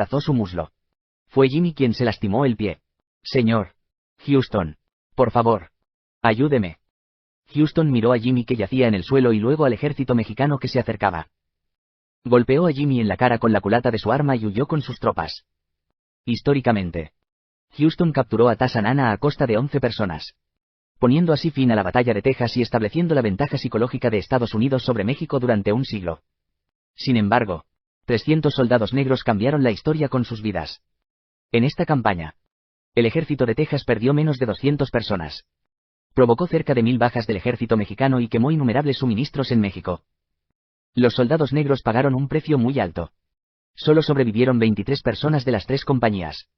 tazó su muslo. Fue Jimmy quien se lastimó el pie. Señor Houston, por favor, ayúdeme. Houston miró a Jimmy que yacía en el suelo y luego al ejército mexicano que se acercaba. Golpeó a Jimmy en la cara con la culata de su arma y huyó con sus tropas. Históricamente, Houston capturó a Tassanana a costa de 11 personas, poniendo así fin a la batalla de Texas y estableciendo la ventaja psicológica de Estados Unidos sobre México durante un siglo. Sin embargo, 300 soldados negros cambiaron la historia con sus vidas. En esta campaña, el ejército de Texas perdió menos de 200 personas. Provocó cerca de 1000 bajas del ejército mexicano y quemó innumerables suministros en México. Los soldados negros pagaron un precio muy alto. Solo sobrevivieron 23 personas de las 3 compañías.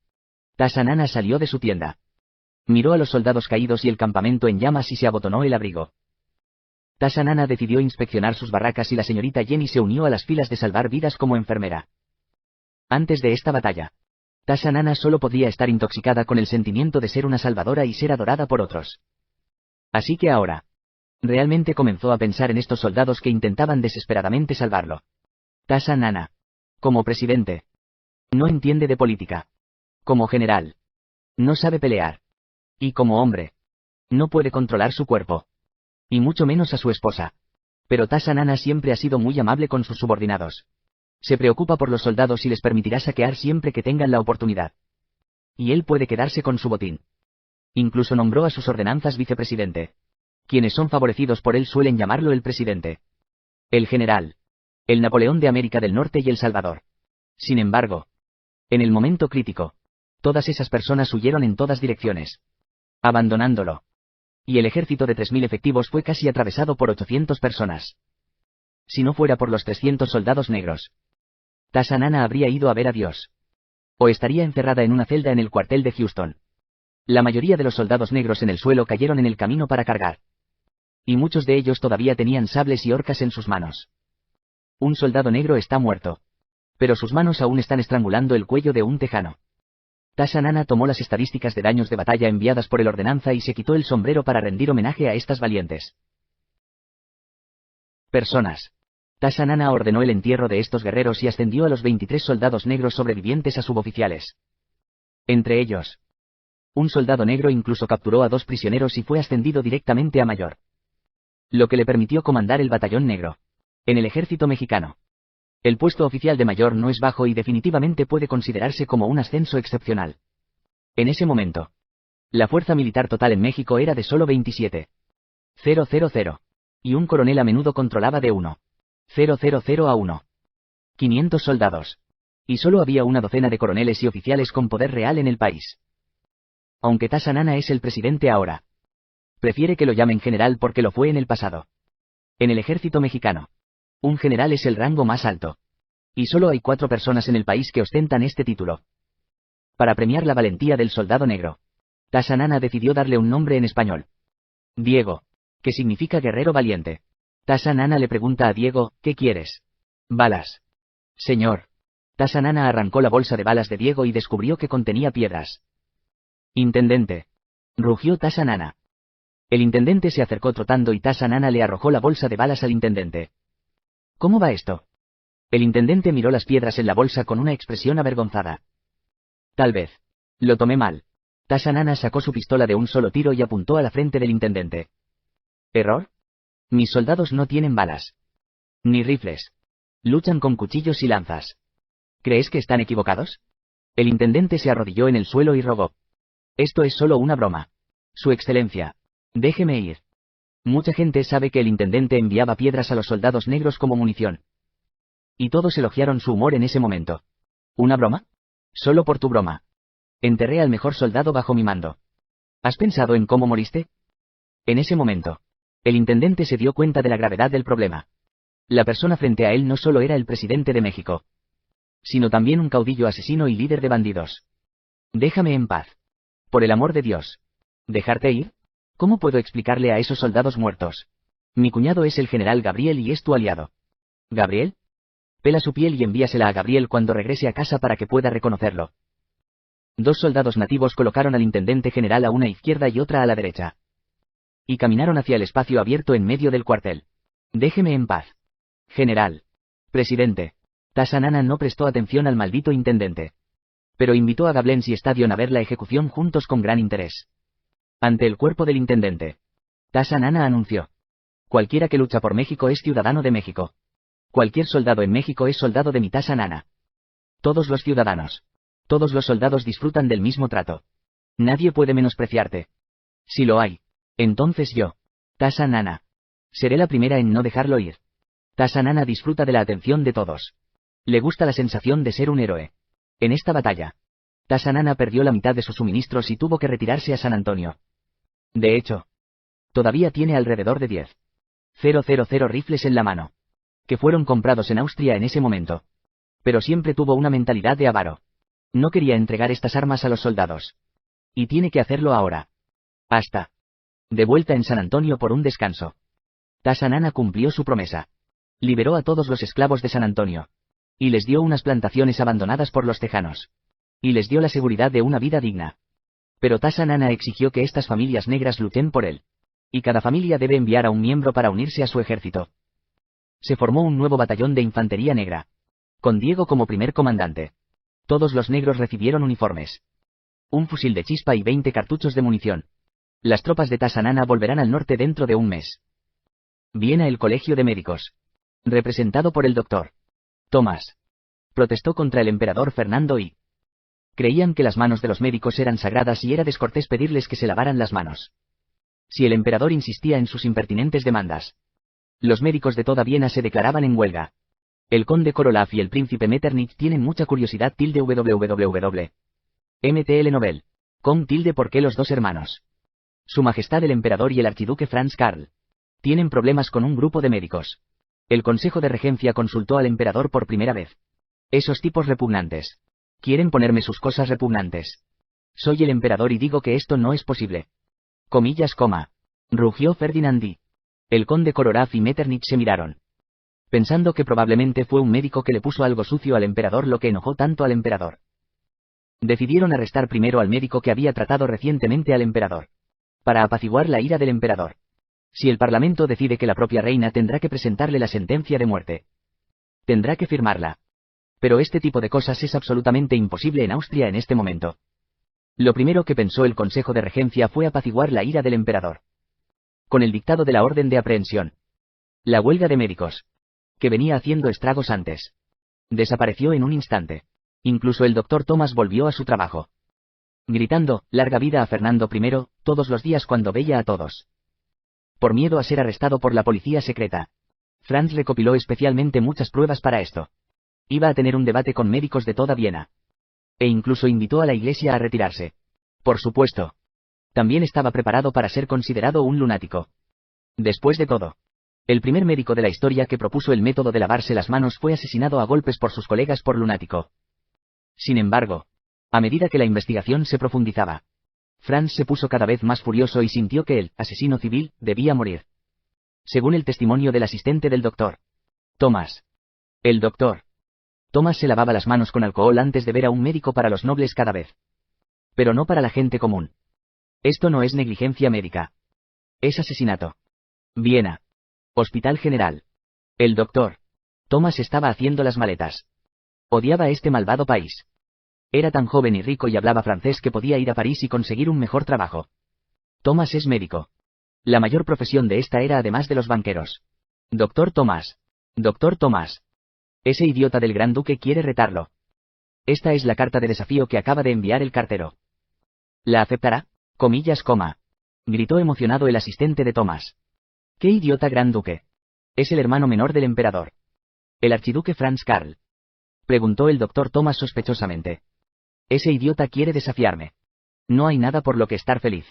Tassanana salió de su tienda. Miró a los soldados caídos y el campamento en llamas y se abotonó el abrigo. Tassanana decidió inspeccionar sus barracas y la señorita Jenny se unió a las filas de salvar vidas como enfermera. Antes de esta batalla, Tassanana solo podría estar intoxicada con el sentimiento de ser una salvadora y ser adorada por otros. Así que ahora, realmente comenzó a pensar en estos soldados que intentaban desesperadamente salvarlo. Tassanana, como presidente, no entiende de política. Como general, no sabe pelear. Y como hombre, no puede controlar su cuerpo. Y mucho menos a su esposa. Pero Tassanana siempre ha sido muy amable con sus subordinados. Se preocupa por los soldados y les permitirá saquear siempre que tengan la oportunidad. Y él puede quedarse con su botín. Incluso nombró a sus ordenanzas vicepresidente. Quienes son favorecidos por él suelen llamarlo el presidente. El general. El Napoleón de América del Norte y El Salvador. Sin embargo, en el momento crítico, todas esas personas huyeron en todas direcciones, abandonándolo. Y el ejército de 3000 efectivos fue casi atravesado por 800 personas. Si no fuera por los 300 soldados negros, Tassanana habría ido a ver a Dios. O estaría encerrada en una celda en el cuartel de Houston. La mayoría de los soldados negros en el suelo cayeron en el camino para cargar. Y muchos de ellos todavía tenían sables y horcas en sus manos. Un soldado negro está muerto. Pero sus manos aún están estrangulando el cuello de un tejano. Tassanana tomó las estadísticas de daños de batalla enviadas por el ordenanza y se quitó el sombrero para rendir homenaje a estas valientes personas. Tassanana ordenó el entierro de estos guerreros y ascendió a los 23 soldados negros sobrevivientes a suboficiales. Entre ellos, un soldado negro incluso capturó a 2 prisioneros y fue ascendido directamente a mayor. Lo que le permitió comandar el batallón negro en el ejército mexicano. El puesto oficial de mayor no es bajo y definitivamente puede considerarse como un ascenso excepcional. En ese momento, la fuerza militar total en México era de solo 27,000. Y un coronel a menudo controlaba de 1,000 a 1,500 soldados. Y solo había una docena de coroneles y oficiales con poder real en el país. Aunque Tassanana es el presidente ahora, prefiere que lo llamen general porque lo fue en el pasado. En el ejército mexicano, un general es el rango más alto. Y solo hay 4 personas en el país que ostentan este título. Para premiar la valentía del soldado negro, Tassanana decidió darle un nombre en español. Diego, que significa guerrero valiente. Tassanana le pregunta a Diego, ¿qué quieres? Balas. Señor. Tassanana arrancó la bolsa de balas de Diego y descubrió que contenía piedras. Intendente. Rugió Tassanana. El intendente se acercó trotando y Tassanana le arrojó la bolsa de balas al intendente. ¿Cómo va esto? El intendente miró las piedras en la bolsa con una expresión avergonzada. Tal vez. Lo tomé mal. Tassanana sacó su pistola de un solo tiro y apuntó a la frente del intendente. ¿Error? Mis soldados no tienen balas. Ni rifles. Luchan con cuchillos y lanzas. ¿Crees que están equivocados? El intendente se arrodilló en el suelo y rogó. Esto es solo una broma. Su excelencia. Déjeme ir. Mucha gente sabe que el intendente enviaba piedras a los soldados negros como munición. Y todos elogiaron su humor en ese momento. ¿Una broma? Solo por tu broma. Enterré al mejor soldado bajo mi mando. ¿Has pensado en cómo moriste? En ese momento, el intendente se dio cuenta de la gravedad del problema. La persona frente a él no solo era el presidente de México, sino también un caudillo asesino y líder de bandidos. Déjame en paz. Por el amor de Dios. ¿Dejarte ir? ¿Cómo puedo explicarle a esos soldados muertos? Mi cuñado es el general Gabriel y es tu aliado. ¿Gabriel? Pela su piel y envíasela a Gabriel cuando regrese a casa para que pueda reconocerlo. 2 soldados nativos colocaron al intendente general a una izquierda y otra a la derecha. Y caminaron hacia el espacio abierto en medio del cuartel. Déjeme en paz. General. Presidente. Tassanana no prestó atención al maldito intendente. Pero invitó a Gablenz y Stadion a ver la ejecución juntos con gran interés. Ante el cuerpo del intendente, Tassanana anunció: cualquiera que lucha por México es ciudadano de México. Cualquier soldado en México es soldado de mi Tassanana. Todos los ciudadanos, todos los soldados disfrutan del mismo trato. Nadie puede menospreciarte. Si lo hay, entonces yo, Tassanana, seré la primera en no dejarlo ir. Tassanana disfruta de la atención de todos. Le gusta la sensación de ser un héroe. En esta batalla, Tassanana perdió la mitad de sus suministros y tuvo que retirarse a San Antonio. De hecho, todavía tiene alrededor de 10,000 rifles en la mano, que fueron comprados en Austria en ese momento. Pero siempre tuvo una mentalidad de avaro. No quería entregar estas armas a los soldados. Y tiene que hacerlo ahora. Hasta de vuelta en San Antonio por un descanso, Tassanana cumplió su promesa. Liberó a todos los esclavos de San Antonio. Y les dio unas plantaciones abandonadas por los tejanos. Y les dio la seguridad de una vida digna. Pero Tassanana exigió que estas familias negras luchen por él. Y cada familia debe enviar a un miembro para unirse a su ejército. Se formó un nuevo batallón de infantería negra, con Diego como primer comandante. Todos los negros recibieron uniformes, un fusil de chispa y 20 cartuchos de munición. Las tropas de Tassanana volverán al norte dentro de un mes. Viena. El Colegio de Médicos, representado por el Dr. Thomas, protestó contra el emperador Fernando y creían que las manos de los médicos eran sagradas y era descortés pedirles que se lavaran las manos. Si el emperador insistía en sus impertinentes demandas, los médicos de toda Viena se declaraban en huelga. El conde Korolov y el príncipe Metternich tienen mucha curiosidad. www. MTL Nobel. Com. ¿Por qué los dos hermanos? Su Majestad el Emperador y el Archiduque Franz Karl tienen problemas con un grupo de médicos. El Consejo de Regencia consultó al emperador por primera vez. Esos tipos repugnantes. Quieren ponerme sus cosas repugnantes. Soy el emperador y digo que esto no es posible. Comillas, rugió Ferdinand y el conde Korolov y Metternich se miraron, pensando que probablemente fue un médico que le puso algo sucio al emperador lo que enojó tanto al emperador. Decidieron arrestar primero al médico que había tratado recientemente al emperador, para apaciguar la ira del emperador. Si el parlamento decide que la propia reina tendrá que presentarle la sentencia de muerte, tendrá que firmarla. Pero este tipo de cosas es absolutamente imposible en Austria en este momento. Lo primero que pensó el Consejo de Regencia fue apaciguar la ira del emperador con el dictado de la orden de aprehensión. La huelga de médicos, que venía haciendo estragos antes, desapareció en un instante. Incluso el doctor Thomas volvió a su trabajo, gritando, larga vida a Fernando I, todos los días cuando veía a todos. Por miedo a ser arrestado por la policía secreta, Franz recopiló especialmente muchas pruebas para esto. Iba a tener un debate con médicos de toda Viena. E incluso invitó a la iglesia a retirarse. Por supuesto. También estaba preparado para ser considerado un lunático. Después de todo, el primer médico de la historia que propuso el método de lavarse las manos fue asesinado a golpes por sus colegas por lunático. Sin embargo, a medida que la investigación se profundizaba, Franz se puso cada vez más furioso y sintió que el asesino civil debía morir. Según el testimonio del asistente del doctor Thomas, el doctor Thomas se lavaba las manos con alcohol antes de ver a un médico para los nobles cada vez. Pero no para la gente común. Esto no es negligencia médica. Es asesinato. Viena. Hospital General. El doctor Thomas estaba haciendo las maletas. Odiaba a este malvado país. Era tan joven y rico y hablaba francés que podía ir a París y conseguir un mejor trabajo. Thomas es médico. La mayor profesión de esta era además de los banqueros. Doctor Thomas. Doctor Thomas. Ese idiota del gran duque quiere retarlo. Esta es la carta de desafío que acaba de enviar el cartero. ¿La aceptará? Comillas, gritó emocionado el asistente de Thomas. ¿Qué idiota gran duque? Es el hermano menor del emperador. ¿El archiduque Franz Karl? Preguntó el doctor Thomas sospechosamente. Ese idiota quiere desafiarme. No hay nada por lo que estar feliz.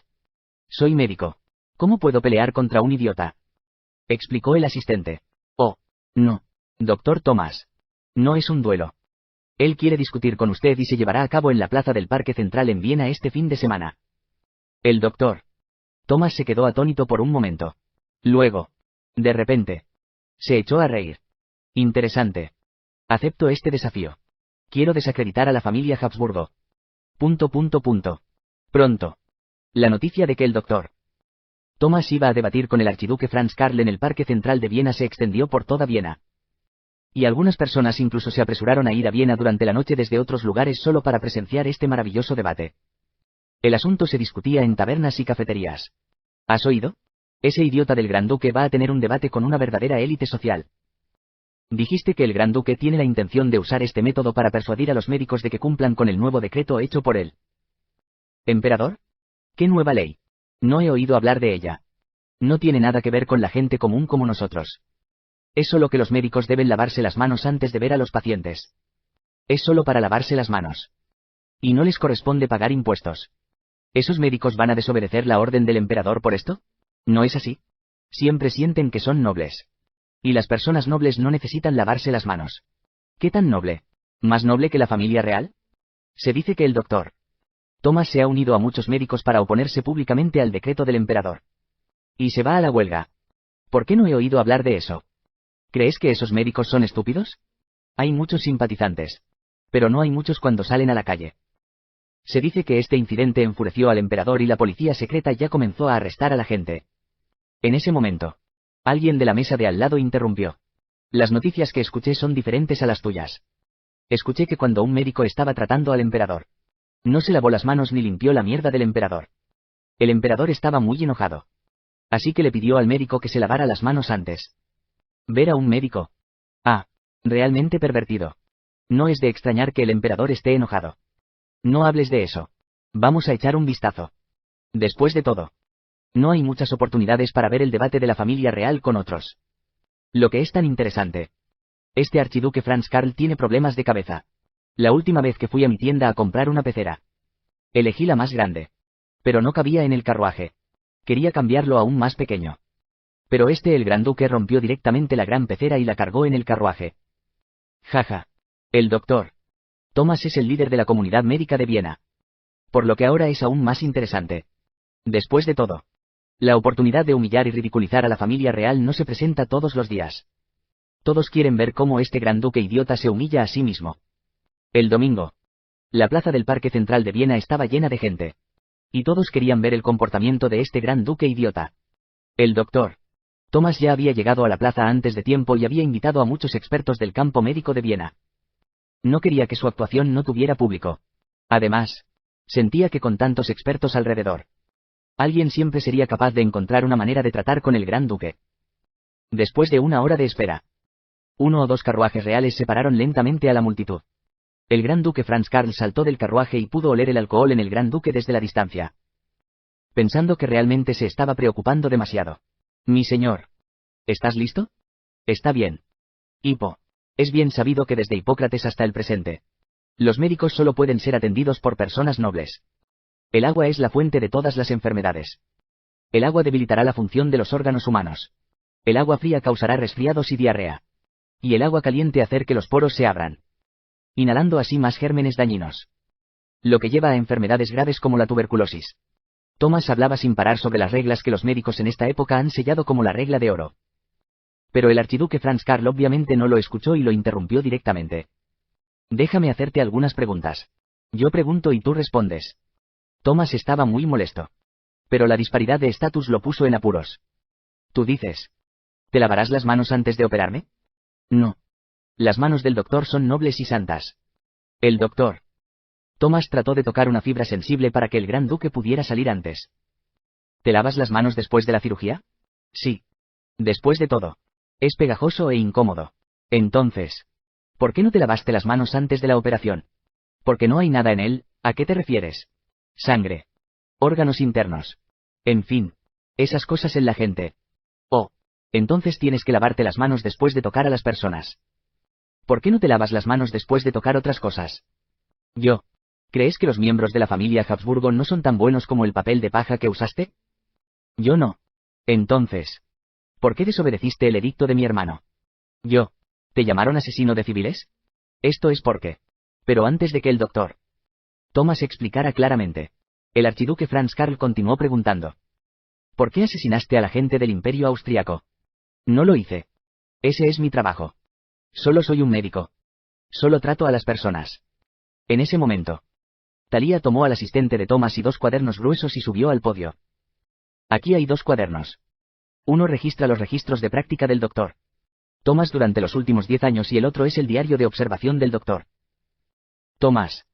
Soy médico. ¿Cómo puedo pelear contra un idiota? Explicó el asistente. Oh, no. Doctor Thomas. No es un duelo. Él quiere discutir con usted y se llevará a cabo en la plaza del Parque Central en Viena este fin de semana. El doctor Thomas se quedó atónito por un momento. Luego, de repente, se echó a reír. Interesante. Acepto este desafío. Quiero desacreditar a la familia Habsburgo. Pronto. La noticia de que el doctor Thomas iba a debatir con el archiduque Franz Karl en el Parque Central de Viena se extendió por toda Viena. Y algunas personas incluso se apresuraron a ir a Viena durante la noche desde otros lugares solo para presenciar este maravilloso debate. El asunto se discutía en tabernas y cafeterías. ¿Has oído? Ese idiota del Gran Duque va a tener un debate con una verdadera élite social. Dijiste que el Gran Duque tiene la intención de usar este método para persuadir a los médicos de que cumplan con el nuevo decreto hecho por él. ¿Emperador? ¿Qué nueva ley? No he oído hablar de ella. No tiene nada que ver con la gente común como nosotros. Es solo que los médicos deben lavarse las manos antes de ver a los pacientes. Es solo para lavarse las manos. Y no les corresponde pagar impuestos. ¿Esos médicos van a desobedecer la orden del emperador por esto? ¿No es así? Siempre sienten que son nobles. Y las personas nobles no necesitan lavarse las manos. ¿Qué tan noble? ¿Más noble que la familia real? Se dice que el doctor Thomas se ha unido a muchos médicos para oponerse públicamente al decreto del emperador. Y se va a la huelga. ¿Por qué no he oído hablar de eso? ¿Crees que esos médicos son estúpidos? Hay muchos simpatizantes. Pero no hay muchos cuando salen a la calle. Se dice que este incidente enfureció al emperador y la policía secreta ya comenzó a arrestar a la gente. En ese momento, alguien de la mesa de al lado interrumpió. Las noticias que escuché son diferentes a las tuyas. Escuché que cuando un médico estaba tratando al emperador, no se lavó las manos ni limpió la mierda del emperador. El emperador estaba muy enojado. Así que le pidió al médico que se lavara las manos antes. Ver a un médico. Ah, realmente pervertido. No es de extrañar que el emperador esté enojado. No hables de eso. Vamos a echar un vistazo. Después de todo, no hay muchas oportunidades para ver el debate de la familia real con otros. Lo que es tan interesante. Este archiduque Franz Karl tiene problemas de cabeza. La última vez que fui a mi tienda a comprar una pecera, elegí la más grande. Pero no cabía en el carruaje. Quería cambiarlo a un más pequeño. Pero el gran duque rompió directamente la gran pecera y la cargó en el carruaje. Jaja. El doctor Thomas es el líder de la comunidad médica de Viena. Por lo que ahora es aún más interesante. Después de todo, la oportunidad de humillar y ridiculizar a la familia real no se presenta todos los días. Todos quieren ver cómo este gran duque idiota se humilla a sí mismo. El domingo, la plaza del Parque Central de Viena estaba llena de gente. Y todos querían ver el comportamiento de este gran duque idiota. El doctor Thomas ya había llegado a la plaza antes de tiempo y había invitado a muchos expertos del campo médico de Viena. No quería que su actuación no tuviera público. Además, sentía que con tantos expertos alrededor, alguien siempre sería capaz de encontrar una manera de tratar con el gran duque. Después de una hora de espera, 1 o 2 carruajes reales separaron lentamente a la multitud. El gran duque Franz Karl saltó del carruaje y pudo oler el alcohol en el gran duque desde la distancia. Pensando que realmente se estaba preocupando demasiado. Mi señor. ¿Estás listo? Está bien. Hipo. Es bien sabido que desde Hipócrates hasta el presente, los médicos solo pueden ser atendidos por personas nobles. El agua es la fuente de todas las enfermedades. El agua debilitará la función de los órganos humanos. El agua fría causará resfriados y diarrea. Y el agua caliente hacer que los poros se abran, inhalando así más gérmenes dañinos. Lo que lleva a enfermedades graves como la tuberculosis. Thomas hablaba sin parar sobre las reglas que los médicos en esta época han sellado como la regla de oro. Pero el archiduque Franz Karl obviamente no lo escuchó y lo interrumpió directamente. Déjame hacerte algunas preguntas. Yo pregunto y tú respondes. Thomas estaba muy molesto. Pero la disparidad de estatus lo puso en apuros. Tú dices, ¿te lavarás las manos antes de operarme? No. Las manos del doctor son nobles y santas. El doctor Thomas trató de tocar una fibra sensible para que el gran duque pudiera salir antes. ¿Te lavas las manos después de la cirugía? Sí. Después de todo, es pegajoso e incómodo. Entonces, ¿por qué no te lavaste las manos antes de la operación? Porque no hay nada en él. ¿A qué te refieres? Sangre. Órganos internos. En fin, esas cosas en la gente. Oh, entonces tienes que lavarte las manos después de tocar a las personas. ¿Por qué no te lavas las manos después de tocar otras cosas? ¿Crees que los miembros de la familia Habsburgo no son tan buenos como el papel de paja que usaste? Yo no. Entonces, ¿por qué desobedeciste el edicto de mi hermano? ¿Te llamaron asesino de civiles? Esto es porque. Pero antes de que el doctor Thomas explicara claramente, el archiduque Franz Karl continuó preguntando. ¿Por qué asesinaste a la gente del Imperio Austriaco? No lo hice. Ese es mi trabajo. Solo soy un médico. Solo trato a las personas. En ese momento, Thalía tomó al asistente de Thomas y 2 cuadernos gruesos y subió al podio. Aquí hay 2 cuadernos. Uno registra los registros de práctica del doctor Thomas durante los últimos 10 años y el otro es el diario de observación del Dr. Thomas.